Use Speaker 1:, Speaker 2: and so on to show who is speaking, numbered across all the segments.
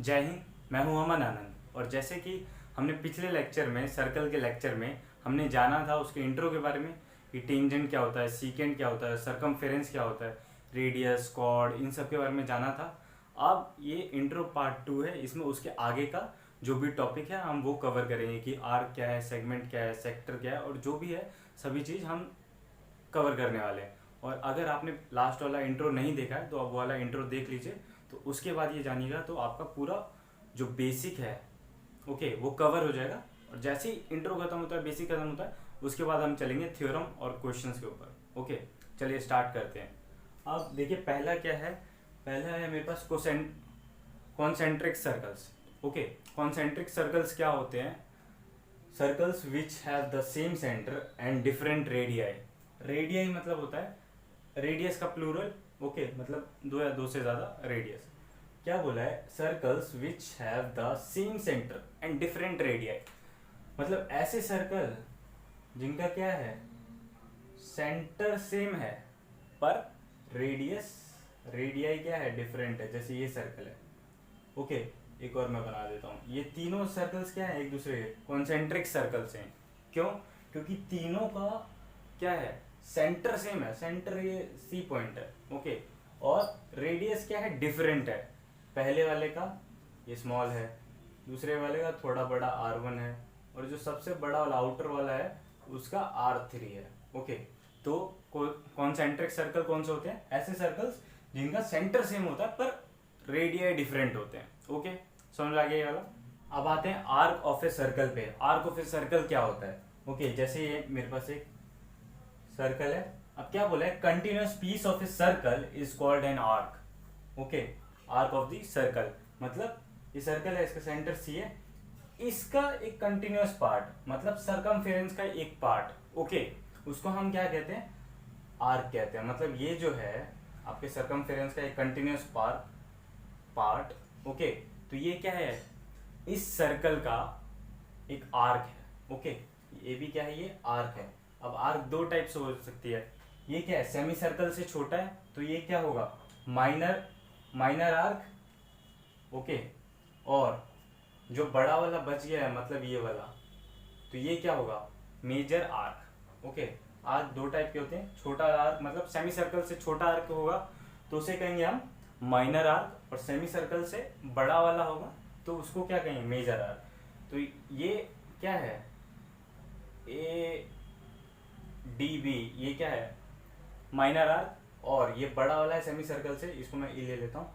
Speaker 1: जय हिंद। मैं हूं अमन आनंद। और जैसे कि हमने पिछले लेक्चर में, सर्कल के लेक्चर में हमने जाना था उसके इंट्रो के बारे में कि टेंजेंट क्या होता है, सीकेंट क्या होता है, सरकमफेरेंस क्या होता है, रेडियस, कॉर्ड, इन सब के बारे में जाना था। अब ये इंट्रो पार्ट 2 है। इसमें उसके आगे का जो भी टॉपिक है हम वो कवर करेंगे कि आर्क क्या है, सेगमेंट क्या है, सेक्टर क्या है, और जो भी है सभी चीज़ हम कवर करने वाले हैं। और अगर आपने लास्ट वाला इंट्रो नहीं देखा है तो अब वाला इंट्रो देख लीजिए, तो उसके बाद ये जानिएगा तो आपका पूरा जो बेसिक है ओके वो कवर हो जाएगा। और जैसे ही इंट्रो खत्म होता है, बेसिक खत्म होता है, उसके बाद हम चलेंगे थ्योरम और क्वेश्चंस के ऊपर। ओके, चलिए स्टार्ट करते हैं। अब देखिए पहला क्या है, पहला है मेरे पास concentric circles. Okay, concentric circles क्या होते हैं? Circles which have the same centre and different radii. Radii मतलब होता है रेडियस का प्लूरल। ओके, मतलब दो या दो से ज़्यादा रेडियस। क्या बोला है? Circles which have the same centre and different radii, मतलब ऐसे सर्कल जिनका क्या है, सेंटर सेम है पर रेडियाई क्या है, डिफरेंट है। जैसे ये सर्कल है। ओके, एक और मैं बना देता हूँ। ये तीनों सर्कल्स क्या है, एक दूसरे के कॉन्सेंट्रिक सर्कल्स हैं। क्यों? क्योंकि तीनों का क्या है, सेंटर सेम है। सेंटर ये सी पॉइंट है। ओके, और रेडियस क्या है, डिफरेंट है। पहले वाले का ये स्मॉल है, दूसरे वाले का थोड़ा बड़ा R1 है, और जो सबसे बड़ा वाला आउटर वाला है उसका R3 है। ओके, तो कॉन्सेंट्रिक सर्कल कौन से होते हैं? ऐसे सर्कल्स जिनका सेंटर सेम होता है पर रेडियाई डिफरेंट होते हैं। ओके, समझ आ गया ये वाला। अब आते हैं आर्क ऑफ ए सर्कल पे। आर्क ऑफ ए सर्कल क्या होता है? ओके, जैसे ये मेरे पास एक सर्कल है। अब क्या बोला है? Continuous piece of a circle is called an arc. Okay, arc of the circle मतलब ये सर्कल है, इसका सेंटर सी है, इसका एक कंटिन्यूअस पार्ट मतलब सरकमफेरेंस का एक पार्ट, ओके, उसको हम क्या कहते हैं? आर्क कहते हैं। मतलब ये जो है आपके सरकमफेरेंस का एक कंटिन्यूअस पार्ट। ओके, तो ये क्या है? इस सर्कल का एक आर्क है। ओके, ये भी क्या है, ये आर्क है। अब आर्क दो टाइप से हो सकती है। ये क्या है, सेमी सर्कल से छोटा है तो ये क्या होगा, माइनर आर्क। ओके, और जो बड़ा वाला बच गया है मतलब ये वाला, तो ये क्या होगा, मेजर आर्क। ओके, आर्क दो टाइप के होते हैं। छोटा आर्क मतलब सेमी सर्कल से छोटा आर्क होगा तो उसे कहेंगे हम माइनर आर्क, और सेमी सर्कल से बड़ा वाला होगा तो उसको क्या कहेंगे, मेजर आर्क। तो ये क्या है, ADB, ये क्या है, माइनर आर्क, और ये बड़ा वाला है सेमी सर्कल से, इसको मैं E ले लेता हूँ।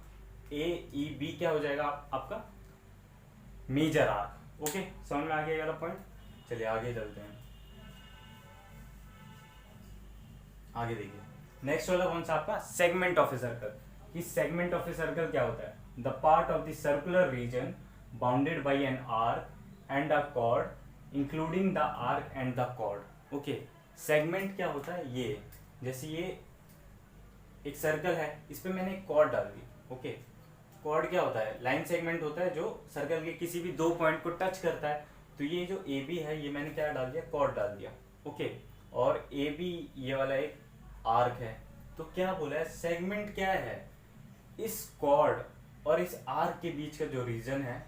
Speaker 1: AEB क्या हो जाएगा आपका, मेजर आर्क। ओके, समझ में आ गया वाला पॉइंट। चलिए आगे चलते हैं। आगे देखिए, नेक्स्ट वाला कौन सा आपका, सेगमेंट ऑफ ए सर्कल। कि सेगमेंट ऑफ ए सर्कल क्या होता है? The part of the circular region bounded by an arc and a chord including the arc and the chord. Okay, segment क्या होता है? ये जैसे ये एक सर्कल है, इस पे मैंने एक कॉर्ड डाल दी। ओके, कॉर्ड क्या होता है? लाइन सेगमेंट होता है जो सर्कल के किसी भी दो पॉइंट को टच करता है। तो ये जो AB है, ये मैंने क्या डाल दिया, कॉर्ड डाल दिया। ओके, और AB ये वाला एक आर्क है। तो क्या बोला है, सेगमेंट क्या है, इस कॉर्ड और इस आर्क के बीच का जो रीजन है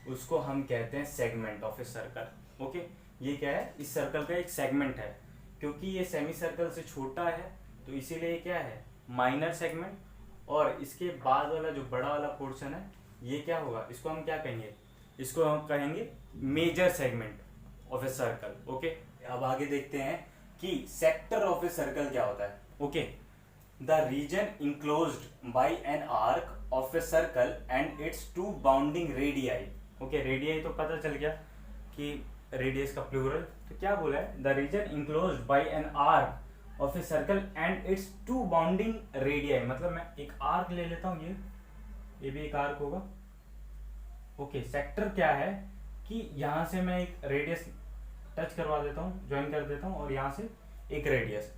Speaker 1: उसको हम कहते हैं segment of a circle. Okay, ये क्या है, इस सर्कल का एक सेगमेंट है। क्योंकि ये सेमी सर्कल से छोटा है तो इसीलिए क्या है, माइनर सेगमेंट। और इसके बाद वाला जो बड़ा वाला पोर्शन है ये क्या होगा, इसको हम क्या कहेंगे, इसको हम कहेंगे major segment of a circle. Okay, अब आगे देखते हैं कि सेक्टर ऑफ ए सर्कल क्या होता है। Okay, the region enclosed by an arc of a circle and its two bounding radii. Okay, radii तो पता चल गया कि रेडियस का प्लूरल। तो क्या बोला है, the region enclosed by an arc of a circle and its two bounding radii. मतलब मैं एक आर्क ले लेता हूँ, ये भी एक आर्क होगा। ओके, सेक्टर क्या है कि यहां से मैं एक रेडियस टच करवा देता हूँ, ज्वाइन कर देता हूँ, और यहां से एक रेडियस।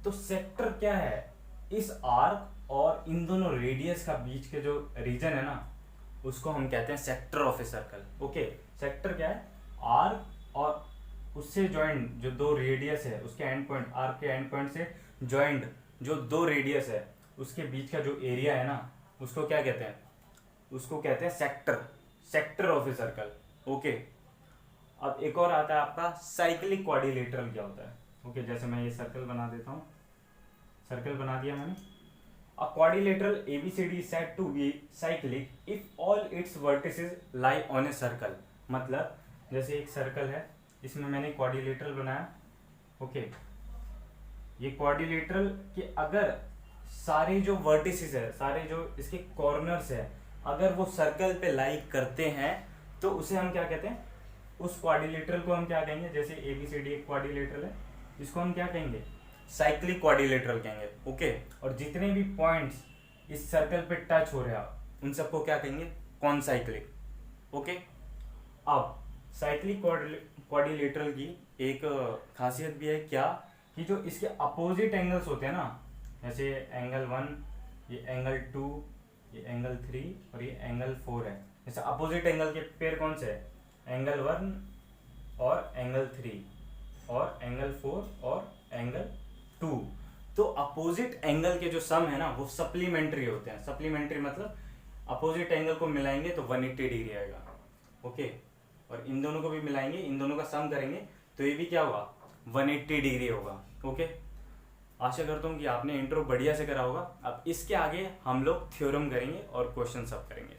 Speaker 1: तो सेक्टर क्या है, इस आर्क और इन दोनों रेडियस का बीच के जो रीजन है ना उसको हम कहते हैं sector of a circle. Okay, sector क्या है, आर्क और उससे ज्वाइंट जो दो रेडियस है, उसके एंड पॉइंट, आर्क के एंड पॉइंट से ज्वाइंट जो दो रेडियस है उसके बीच का जो एरिया है ना उसको क्या कहते हैं, उसको कहते हैं sector. Sector of a circle. Okay, अब एक और आता है आपका साइक्लिक क्वाड्रिलेटरल क्या होता है। ओके, जैसे मैं ये सर्कल बना देता हूँ, सर्कल बना दिया मैंने। A quadrilateral ABCD is said to be cyclic if all its vertices lie on a circle। मतलब जैसे एक सर्कल है, इसमें मैंने क्वाड्रिलेटरल बनाया। ओके, ये क्वाड्रिलेटरल के अगर सारे जो वर्टिसेस है, सारे जो इसके कॉर्नर्स है, अगर वो सर्कल पे लाई करते हैं तो उसे हम क्या कहते हैं, उस क्वाड्रिलेटरल को हम क्या कहेंगे। जैसे ABCD एक क्वाड्रिलेटरल है, इसको हम क्या कहेंगे, साइक्लिक क्वाड्रिलेटरल कहेंगे। ओके, और जितने भी पॉइंट्स इस सर्कल पे टच हो रहे हैं उन सबको क्या कहेंगे, कौन साइक्लिक। ओके, अब साइक्लिक क्वाड्रिलेटरल की एक खासियत भी है क्या, कि जो इसके अपोजिट एंगल्स होते हैं ना, जैसे एंगल 1, ये एंगल 2, ये एंगल 3 और ये एंगल 4 है। जैसे अपोजिट एंगल के पेयर कौन से है, एंगल 1 और एंगल 3 और एंगल 4 और एंगल 2। तो अपोजिट एंगल के जो सम है ना वो सप्लीमेंट्री होते हैं। सप्लीमेंट्री मतलब अपोजिट एंगल को मिलाएंगे तो 180 डिग्री आएगा। ओके, और इन दोनों को भी मिलाएंगे, इन दोनों का सम करेंगे तो ये भी क्या होगा, 180 डिग्री होगा। ओके, आशा करता हूँ कि आपने इंट्रो बढ़िया से करा होगा। अब इसके आगे हम लोग थ्योरम करेंगे और क्वेश्चन सब करेंगे।